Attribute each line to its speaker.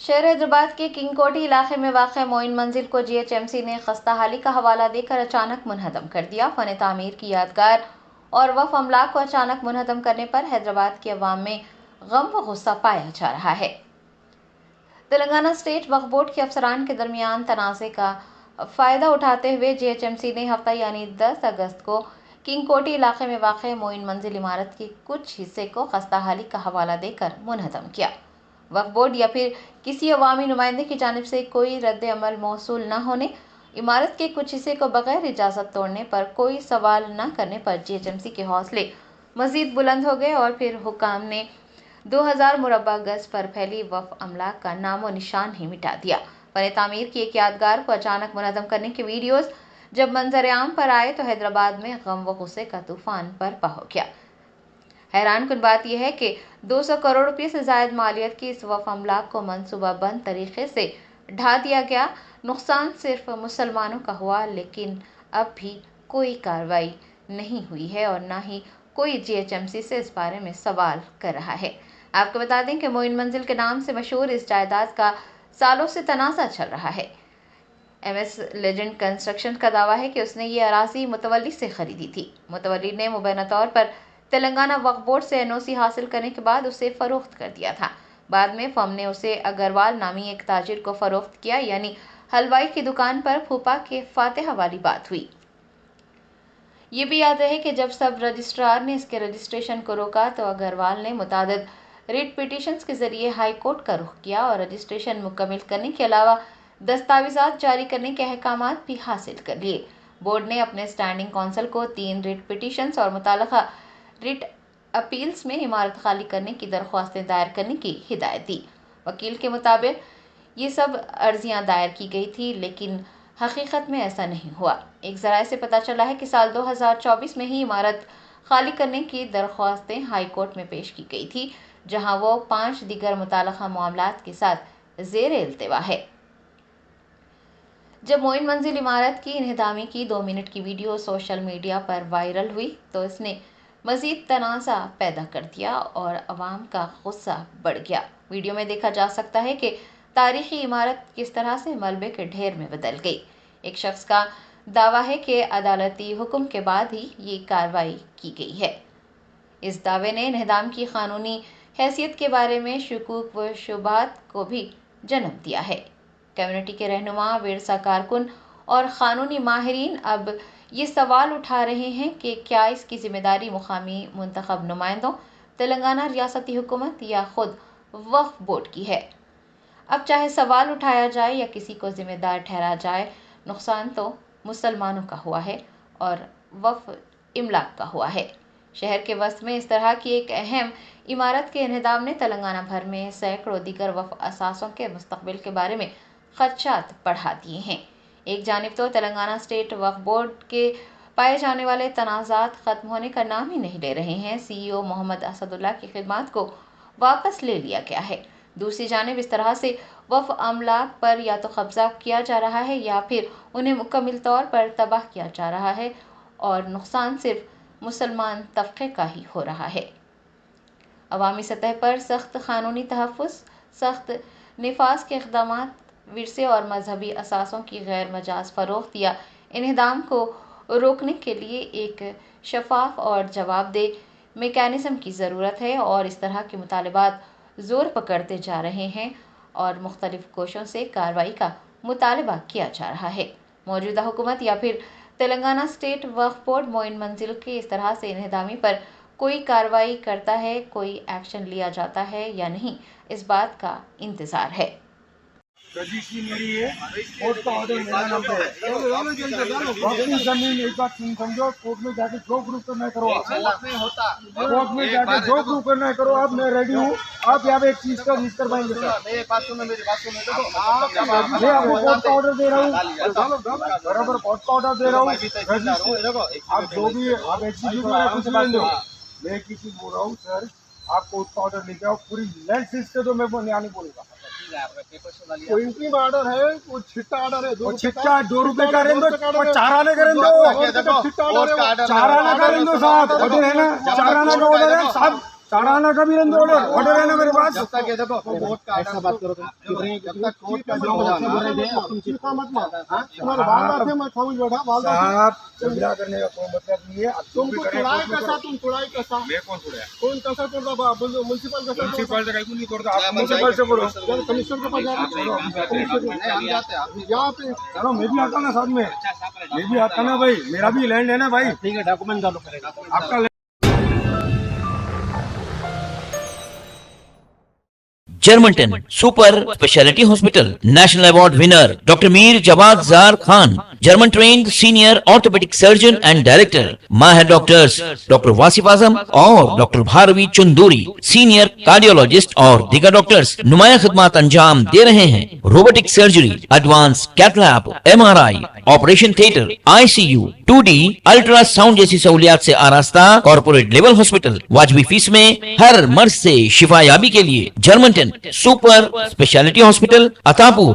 Speaker 1: शहर हैदराबाद के किंग कोठी इलाके में वाक़ मोइन मंजिल को GHMC ने खस्ता हाली का हवाला देकर अचानक मुनहदम कर दिया। फ़न तामीर की यादगार और वफ़ अमलाक को अचानक मुनहदम करने पर हैदराबाद की अवाम में गम व गुस्सा पाया जा रहा है। तेलंगाना स्टेट वक्फ बोर्ड के अफसरान के दरमियान तनाज़े का फ़ायदा उठाते हुए GHMC ने हफ्ता यानी 10 अगस्त को किंग कोठी इलाके में वाक़ मोइन मंजिल इमारत के कुछ हिस्से को खस्ता हाली का हवाला देकर मुनहदम किया। वक्फ बोर्ड या फिर किसी अवामी नुमाइंदे की जानिब से कोई रद्द अमल मौसूल न होने, इमारत के कुछ हिस्से को बगैर इजाज़त तोड़ने पर कोई सवाल न करने पर GHMC के हौसले मज़ीद बुलंद हो गए और फिर हुकाम ने 2000 मुरब्बा गज पर फैली वफ़ अमलाक का नामो निशान ही मिटा दिया। फ़न तामीर की एक यादगार को अचानक मुनहदम करने के वीडियोज़ जब मंजर आम पर आए तो हैदराबाद में गम व गुस्से का तूफ़ान बरपा हो गया। हैरान कुन बात यह है कि 200 करोड़ रुपये से ज़ायद मालियत की इस वफ़ अमलाक को मनसूबा बंद तरीके से ढा दिया गया। नुकसान सिर्फ मुसलमानों का हुआ, लेकिन अब भी कोई कार्रवाई नहीं हुई है और न ही कोई GHMC से इस बारे में सवाल कर रहा है। आपको बता दें कि मोइन मंजिल के नाम से मशहूर इस जायदाद का सालों से तनाज़ा चल रहा है। MS लेजेंड कंस्ट्रक्शन का दावा है कि उसने ये अराज़ी मुतवल्ली से खरीदी थी। मुतवल्ली ने मुबैना तौर पर तेलंगाना वक्फ बोर्ड से NOC हासिल करने के बाद उसे फ़रोख्त कर दिया था। बाद में फर्म ने उसे अग्रवाल नामी एक ताजिर को फ़रोख्त किया, यानी हलवाई की दुकान पर फूफा के फातिहा वाली बात हुई। ये भी याद रहे कि जब सब रजिस्ट्रार ने इसके रजिस्ट्रेशन को रोका तो अग्रवाल ने मुतादिद रिट पिटीशंस के जरिए हाई कोर्ट का रुख किया और रजिस्ट्रेशन मुकम्मल करने के अलावा दस्तावेज़ात जारी करने के अहकामात भी हासिल कर लिए। बोर्ड ने अपने स्टैंडिंग कौंसल को 3 रिट पिटीशंस और मुताल्लिक़ा रिट अपील्स में इमारत खाली करने की दरख्वास्तें दायर करने की हिदायत दी। वकील के मुताबिक ये सब अर्जियां दायर की गई थी, लेकिन हकीकत में ऐसा नहीं हुआ। एक ज़राए से पता चला है कि साल 2024 में ही इमारत खाली करने की दरख्वास्तें हाई कोर्ट में पेश की गई थी, जहां वो 5 दीगर मुताल्लिक़ा मामलात के साथ ज़ेरे इल्तिवा है। जब मोइन मंजिल इमारत की इन्हदामी की 2 मिनट की वीडियो सोशल मीडिया पर वायरल हुई तो इसने मज़ीद तनाज़ा पैदा कर दिया और अवाम का गुस्सा बढ़ गया। वीडियो में देखा जा सकता है कि तारीख़ी इमारत किस तरह से मलबे के ढेर में बदल गई। एक शख्स का दावा है कि अदालती हुक्म के बाद ही ये कार्रवाई की गई है। इस दावे ने इन्हदाम की कानूनी हैसियत के बारे में शुकूक व शुबहात को भी जन्म दिया है। कम्युनिटी के रहनुमा, विरसा कारकुन और कानूनी माहिरीन अब ये सवाल उठा रहे हैं कि क्या इसकी जिम्मेदारी मुकामी मुंतखब नुमाइंदों, तेलंगाना रियासती हुकूमत या खुद वक्फ बोर्ड की है। अब चाहे सवाल उठाया जाए या किसी को जिम्मेदार ठहराया जाए, नुकसान तो मुसलमानों का हुआ है और वक्फ इमलाक का हुआ है। शहर के वस्त में इस तरह की एक अहम इमारत के इन्हदाम ने तेलंगाना भर में सैकड़ों दीगर वक्फ असासों के मुस्तकबिल के बारे में खदशात बढ़ा दिए हैं। एक जानिब तो तेलंगाना स्टेट वक्फ बोर्ड के पाए जाने वाले तनाज़ात ख़त्म होने का नाम ही नहीं ले रहे हैं। CEO मोहम्मद असदुल्ला की खिदमत को वापस ले लिया गया है। दूसरी जानिब इस तरह से वक्फ अमलाक पर या तो कब्ज़ा किया जा रहा है या फिर उन्हें मुकम्मल तौर पर तबाह किया जा रहा है और नुकसान सिर्फ मुसलमान तबके का ही हो रहा है। अवामी सतह पर सख्त कानूनी तहफ़्फ़ुज़, सख्त निफाज के इक़दामात, विरसे और मजहबी असासों की गैर मजाज फ़रोख्त या इन्हदाम को रोकने के लिए एक शफाफ और जवाबदेह मेकैनिज़म की ज़रूरत है और इस तरह के मुतालबात ज़ोर पकड़ते जा रहे हैं और मुख्तलिफ़ कोशों से कार्रवाई का मुतालबा किया जा रहा है। मौजूदा हुकूमत या फिर तेलंगाना स्टेट वक्फ बोर्ड मोइन मंजिल के इस तरह से इन्हदामी पर कोई कार्रवाई करता है, कोई एक्शन लिया जाता है या नहीं, इस बात का इंतज़ार है।
Speaker 2: रजिस्ट्री मेरी है, कोर्ट का ऑर्डर मेरा नाम पे है। अपनी जमीन एक बात तुम समझो, कोर्ट में जाके जो प्रूफ करना है करो। कोर्ट में जाके जो प्रूफ करना है करो। अब मैं रेडी हूँ। आप यहाँ पे एक चीज का रजिस्टर पाएंगे सर।
Speaker 3: मेरी बात सुनो।
Speaker 2: मैं आपको कोर्ट का ऑर्डर दे रहा हूँ, बराबर कोर्ट का ऑर्डर दे रहा हूँ। आप जो भी आप एग्जीक्यूटिव में कुछ लेंगे हो, मैं किसी बोल रहा हूँ सर, आप कोर्ट का ऑर्डर लेके आओ, पूरी लेंथ से तो मैं यहाँ नहीं बोलूँगा।
Speaker 3: कोई ऑर्डर है, वो छिट्टा ऑर्डर है,
Speaker 2: वो छिट्टा 2 रुपए का रेंदो, चार आने का रेंदो,
Speaker 3: छिट्टा ऑर्डर है,
Speaker 2: चार आने का रेंदो साहब, ऑर्डर है ना, 4 आने का ऑर्डर है साहब। साढ़ा आना का भी ऑर्डर ऑर्डर है ना मेरे पास।
Speaker 3: जब तक ये देखो कोर्ट का ऐसा बात करो जब तक कोर्ट का जो बोल रहे थे तुम चिंता मत लो तुम्हारे बाल बात है मैं समझ बैठा बाल
Speaker 2: साहब झगड़ा करने का कोई मतलब नहीं है।
Speaker 3: तुमको तुड़ाई कैसा तुम तुड़ाई कैसा
Speaker 2: मैं कौन छुड़ाया?
Speaker 3: कौन कैसा तोड़ता म्युनिसिपल कैसा
Speaker 2: म्युनिसिपल से कहीं नहीं तोड़ता, आप म्युनिसिपल से बोलो।
Speaker 3: कमिश्नर के पास यहाँ पे
Speaker 2: चलो मैं भी आता ना साथ में, मैं भी आता ना भाई, मेरा भी लैंड है ना भाई।
Speaker 3: ठीक है डॉक्यूमेंट डालो पड़ेगा
Speaker 2: आपका
Speaker 4: जर्मनटन super speciality hospital, national award winner doctor Mir Jawad Jar Khan, German trained senior orthopaedic surgeon and director, माहिर डॉक्टर्स डॉक्टर वासिफ आजम और doctor Bharavi Chanduri, senior cardiologist और दीगर डॉक्टर्स नुमाया खिदमत अंजाम दे रहे हैं। Robotic surgery, advance cath lab, MRI, operation theatre, ICU, 2D ultrasound जैसी सहूलियात से आरास्ता कॉर्पोरेट लेवल हॉस्पिटल, वाजबी फीस में हर मर्ज से शिफायाबी के लिए Germanton super speciality hospital, Attapur,